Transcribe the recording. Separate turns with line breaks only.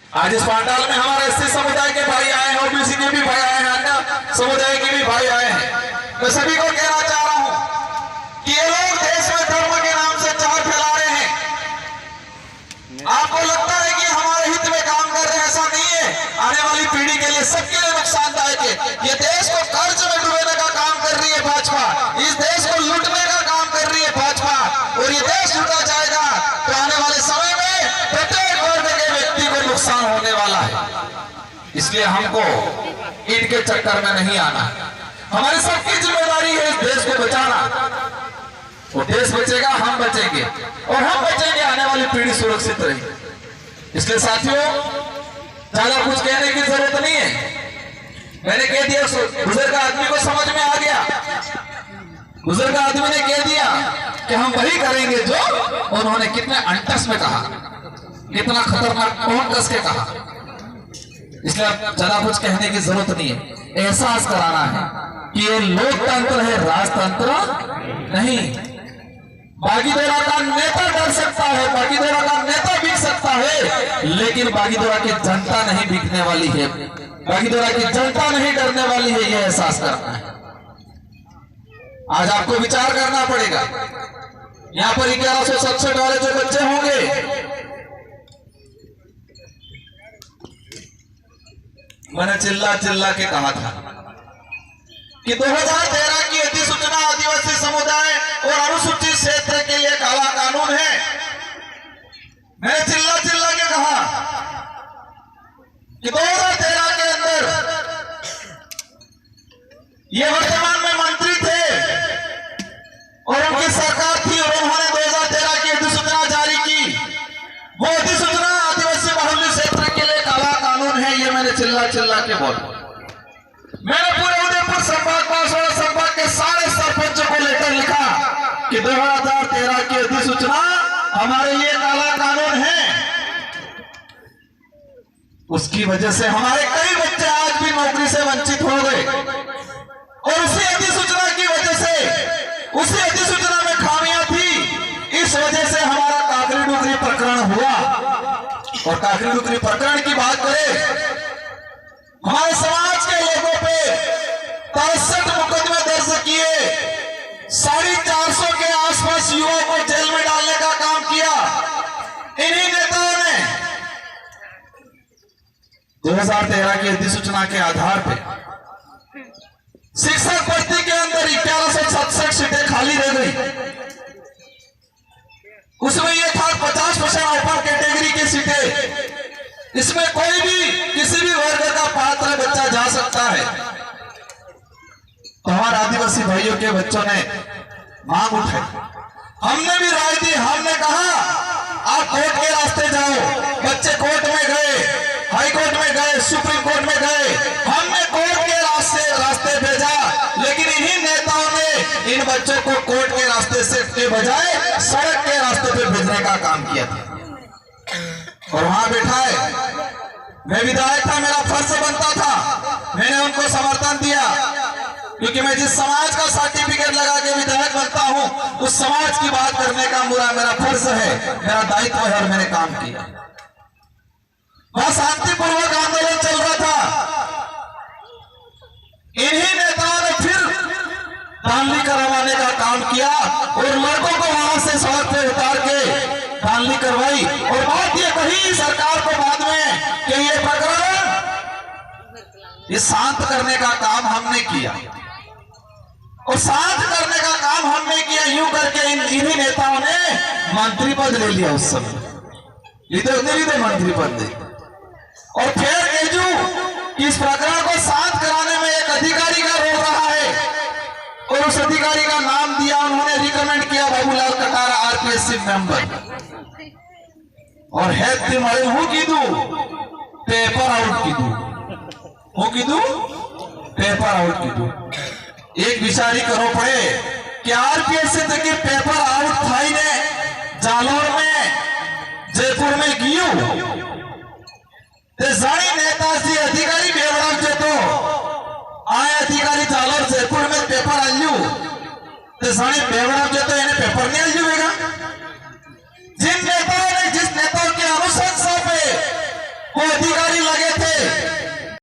आज इस पांडाल में हमारे एससी समुदाय के भाई आए हैं, ओबीसी के भी भाई आए हैं, अन्य समुदाय के भी भाई आए हैं। मैं सभी को कहना चाह रहा हूं कि ये लोग देश में धर्म के नाम से चार फैला रहे हैं। आपको लगता है कि हमारे हित में काम कर रहे हैं, ऐसा नहीं है। आने वाली पीढ़ी के लिए, सबके लिए नुकसानदायक है। ये देश को कर्ज में डुबाने का काम कर रही है भाजपा, इस देश को लूटने का काम कर रही है भाजपा, और ये देश लूटा जाएगा तो आने वाले समय में प्रत्येक वर्ग के व्यक्ति को नुकसान होने वाला है। इसलिए हमको इनके चक्कर में नहीं आना। हमारी सबकी जिम्मेदारी है इस देश को बचाना। वो देश बचेगा, हम बचेंगे, और हम बचेंगे, आने वाली पीढ़ी सुरक्षित रहेगी। इसलिए साथियों, ज्यादा कुछ कहने की जरूरत नहीं है। मैंने कह दिया, बुजुर्ग आदमी को समझ में आ गया। बुजुर्ग आदमी ने कह दिया कि हम वही करेंगे जो उन्होंने कितने अंटस में कहा, कितना खतरनाक टोन कस के कहा। इसलिए ज्यादा कुछ कहने की जरूरत नहीं है। एहसास कराना है कि ये लोकतंत्र है, राजतंत्र नहीं। बागीदोरा का नेता डर सकता है, बागीदोरा का नेता बिक सकता है, लेकिन बागीदोरा की जनता नहीं बिकने वाली है, बागीदोरा की जनता नहीं डरने वाली है। यह एहसास करना है। आज आपको विचार करना पड़ेगा। यहाँ पर 1167 वाले जो बच्चे होंगे, मैंने चिल्ला चिल्ला के कहा था कि 2013 की अधिसूचना आदिवासी समुदाय और अनुसूचित क्षेत्र के लिए काला कानून है। मैंने चिल्ला चिल्ला के कहा कि 2013 के अंदर ये वर्तमान में मंत्री थे और उनकी सरकार थी, और उन्होंने 2013 की अधिसूचना जारी की। वो अधिसूचना आदिवासी बाहुल्य क्षेत्र के लिए काला कानून है। ये मैंने चिल्ला चिल्ला के बोला। मैंने पूरे उदयपुर संभाग, बांसवाड़ा संभाग के सारे सरपंचों को लेकर लिखा कि 2013 की अधिसूचना हमारे लिए काला कानून है। उसकी वजह से हमारे कई बच्चे आज भी नौकरी से वंचित हो गए, और उसी अधिसूचना की वजह से, उसी अधिसूचना में खामियां थी। इस वजह से हमारा काकरी डुकरी प्रकरण हुआ। और काकरी डुकरी प्रकरण की बात करें, हमारे समाज के लोगों पे 63 मुकदमे दर्ज किए, 450 के आसपास युवाओं को जेल में डालने का काम किया इन्हीं नेताओं ने। 2013 की अधिसूचना के आधार पर शिक्षक भर्ती के अंदर 1167 सीटें खाली रह गई। उसमें यह था 50% अपर कैटेगरी की सीटें। इसमें कोई भी, किसी भी वर्ग का पात्र बच्चा जा सकता है। तो हमारे आदिवासी भाइयों के बच्चों ने मांग उठाई, हमने भी राय दी। हमने कहा आप कोर्ट के रास्ते जाओ। बच्चे कोर्ट में गए, हाई कोर्ट में गए, सुप्रीम कोर्ट में गए। हमने कोर्ट के रास्ते भेजा, लेकिन इन्हीं नेताओं ने इन बच्चों को कोर्ट के रास्ते से के बजाय सड़क के रास्ते पे भेजने का काम किया था। और वहां बैठा है, मैं विधायक था, मेरा फर्ज बनता था, मैंने उनको समर्थन दिया, क्योंकि मैं जिस समाज का सर्टिफिकेट लगा के विधायक बनता हूं, उस समाज की बात करने का मेरा फर्ज है, मेरा दायित्व है, और मैंने काम किया। वहां शांतिपूर्वक आंदोलन चल रहा था। इन्हीं नेताओं ने फिर दानली करवाने का काम किया, और लड़कों को वहां से सड़क पे उतार के दानली करवाई। और बात ये कही सरकार को बाद में कि ये प्रकरण, ये शांत करने का काम हमने किया, और शांत करने का काम हमने किया। यूं करके इन्हीं नेताओं ने मंत्री पद ले लिया। उस समय इधर मंत्री पद दे, और फिर केजू कि इस प्रकरण को शांत कराने में एक अधिकारी का रोल रहा है, और उस अधिकारी का नाम दिया, उन्होंने रिकमेंड किया बाबूलाल कटारा, आरपीएससी मेंबर। और हेल्थ हूं कीधु पेपर आउट कीधु, हूं कीधु पेपर आउट कीधु। एक विचारी करो पड़े कि आरपीएससी तक पेपर आउट था ही ने जालोर में, जयपुर में गियो जानी नेताजी अधिकारी बेवड़ा जो तो आए अधिकारी जालोर जयपुर में पेपर आल्यू तो जानी बेवड़ा जो तो इन्हें पेपर नहीं आल्यूगा। जिन नेताओं ने, जिस नेताओं की अनुशंसा पे कोई अधिकार